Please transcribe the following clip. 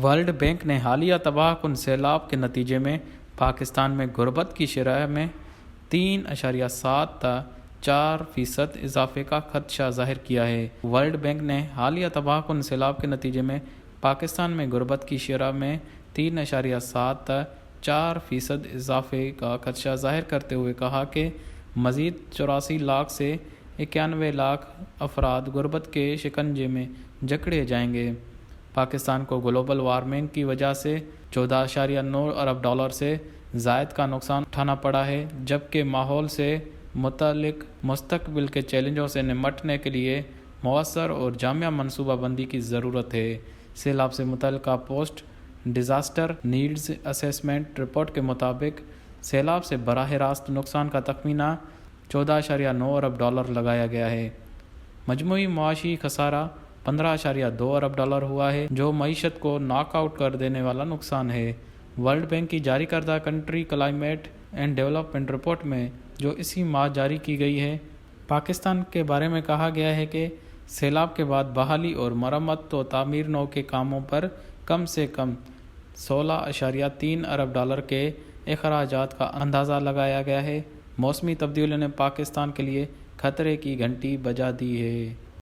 World bank نے حالیہ تباہ کن سیلاب کے نتیجے میں پاکستان میں غربت کی شرح میں 3.7 تا 4% اضافے کا خدشہ ظاہر کیا ہے۔ ورلڈ بینک نے حالیہ تباہ کن سیلاب کے نتیجے میں پاکستان میں غربت کی شرح میں 3.7 تا 4% اضافے کا خدشہ ظاہر کرتے ہوئے کہا کہ مزید 84 لاکھ سے 91 لاکھ افراد غربت کے شکنجے میں جکڑے جائیں گے۔ پاکستان کو گلوبل وارمنگ کی وجہ سے $14.9 ارب سے زائد کا نقصان اٹھانا پڑا ہے، جبکہ ماحول سے متعلق مستقبل کے چیلنجوں سے نمٹنے کے لیے مؤثر اور جامع منصوبہ بندی کی ضرورت ہے۔ سیلاب سے متعلقہ post disaster needs assessment report کے مطابق سیلاب سے براہ راست نقصان کا تخمینہ $14.9 ارب لگایا گیا ہے۔ مجموعی معاشی خسارہ $15.2 ارب ہوا ہے، جو معیشت کو ناک آؤٹ کر دینے والا نقصان ہے۔ ورلڈ بینک کی جاری کردہ country climate and development report میں، جو اسی ماہ جاری کی گئی ہے، پاکستان کے بارے میں کہا گیا ہے کہ سیلاب کے بعد بحالی اور مرمت و تعمیر نو کے کاموں پر کم سے کم $16.3 ارب کے اخراجات کا اندازہ لگایا گیا ہے۔ موسمی تبدیلی نے پاکستان کے لیے خطرے کی گھنٹی بجا دی ہے۔